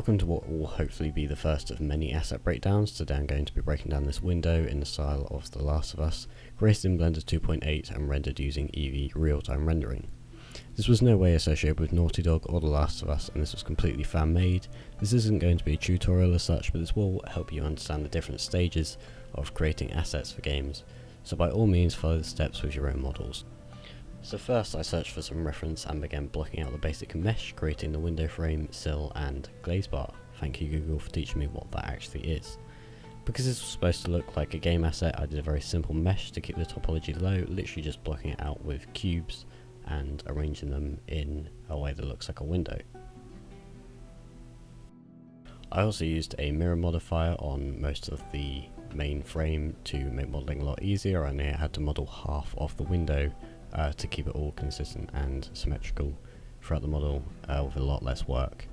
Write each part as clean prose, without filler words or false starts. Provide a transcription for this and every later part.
Welcome to what will hopefully be the first of many asset breakdowns. Today I'm going to be breaking down this window in the style of The Last of Us, created in Blender 2.8 and rendered using Eevee real-time rendering. This was no way associated with Naughty Dog or The Last of Us, and this was completely fan-made. This isn't going to be a tutorial as such, but this will help you understand the different stages of creating assets for games, so by all means follow the steps with your own models. So first I searched for some reference and began blocking out the basic mesh, creating the window frame, sill and glaze bar. Thank you Google for teaching me what that actually is. Because this was supposed to look like a game asset, I did a very simple mesh to keep the topology low, literally just blocking it out with cubes and arranging them in a way that looks like a window. I also used a mirror modifier on most of the main frame to make modelling a lot easier. I only had to model half of the window to keep it all consistent and symmetrical throughout the model with a lot less work.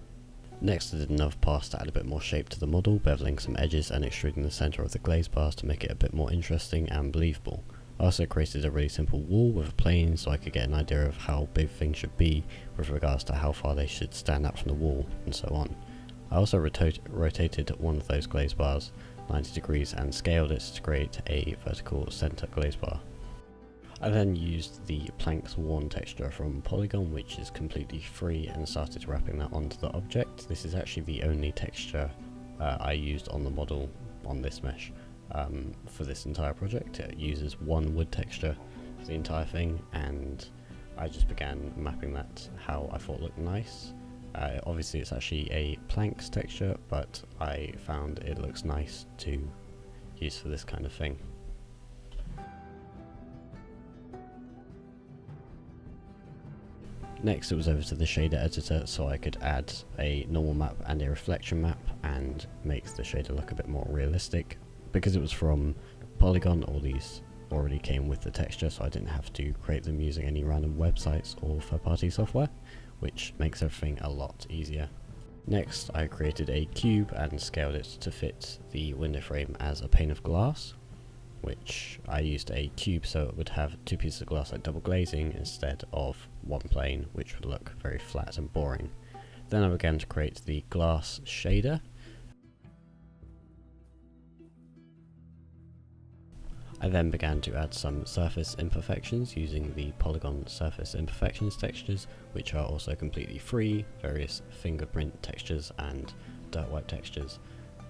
Next I did another pass to add a bit more shape to the model, beveling some edges and extruding the centre of the glaze bars to make it a bit more interesting and believable. I also created a really simple wall with a plane so I could get an idea of how big things should be with regards to how far they should stand out from the wall and so on. I also rotated one of those glaze bars 90 degrees and scaled it to create a vertical centre glaze bar. I then used the planks worn texture from Polygon, which is completely free, and started wrapping that onto the object. This is actually the only texture I used on the model on this mesh for this entire project. It uses one wood texture for the entire thing, and I just began mapping that how I thought looked nice. Obviously it's actually a planks texture, but I found it looks nice to use for this kind of thing. Next it was over to the shader editor so I could add a normal map and a reflection map and make the shader look a bit more realistic. Because it was from Polygon, all these already came with the texture, so I didn't have to create them using any random websites or third-party software, which makes everything a lot easier. Next I created a cube and scaled it to fit the window frame as a pane of glass, which I used a cube so it would have two pieces of glass like double glazing instead of one plane, which would look very flat and boring. Then I began to create the glass shader. I then began to add some surface imperfections using the Polygon surface imperfections textures, which are also completely free, various fingerprint textures and dirt wipe textures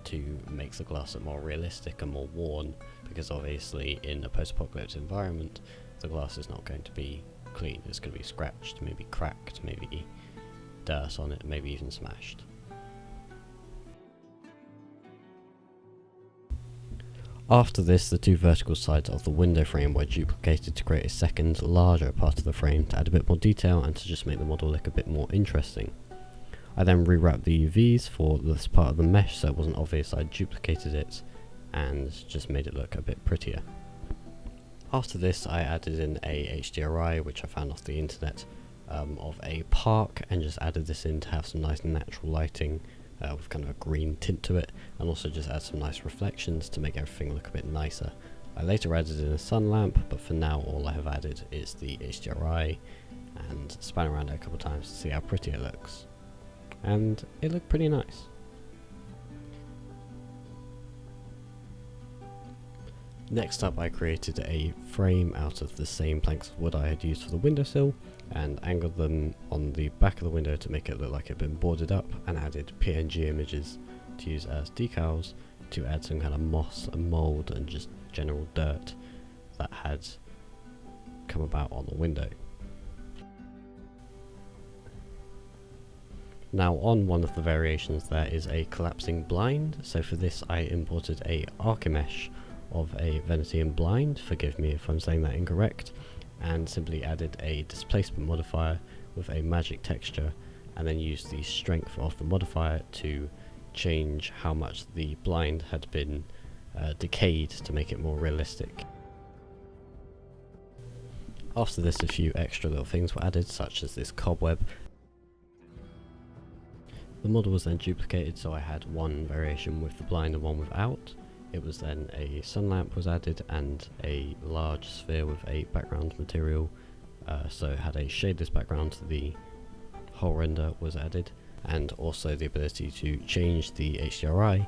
to make the glass look more realistic and more worn, because obviously in a post-apocalypse environment the glass is not going to be clean, it's going to be scratched, maybe cracked, maybe dirt on it, maybe even smashed. After this, the two vertical sides of the window frame were duplicated to create a second, larger part of the frame to add a bit more detail and to just make the model look a bit more interesting. I then rewrapped the UVs for this part of the mesh so it wasn't obvious I duplicated it and just made it look a bit prettier. After this I added in a HDRI which I found off the internet of a park, and just added this in to have some nice natural lighting with kind of a green tint to it, and also just add some nice reflections to make everything look a bit nicer. I later added in a sun lamp, but for now all I have added is the HDRI and span around it a couple of times to see how pretty it looks. And it looked pretty nice. Next up I created a frame out of the same planks of wood I had used for the windowsill and angled them on the back of the window to make it look like it had been boarded up, and added PNG images to use as decals to add some kind of moss and mould and just general dirt that had come about on the window. Now on one of the variations there is a collapsing blind, so for this I imported a Archimesh of a Venetian blind, forgive me if I'm saying that incorrect, and simply added a displacement modifier with a magic texture, and then used the strength of the modifier to change how much the blind had been decayed to make it more realistic. After this a few extra little things were added, such as this cobweb. The model was then duplicated so I had one variation with the blind and one without. It was then a sun lamp was added and a large sphere with a background material, so it had a shadeless background. The whole render was added, and also the ability to change the HDRI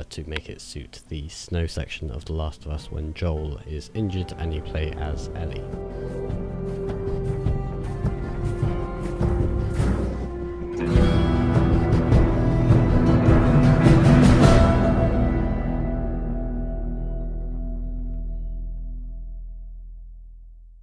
to make it suit the snow section of The Last of Us when Joel is injured and you play as Ellie.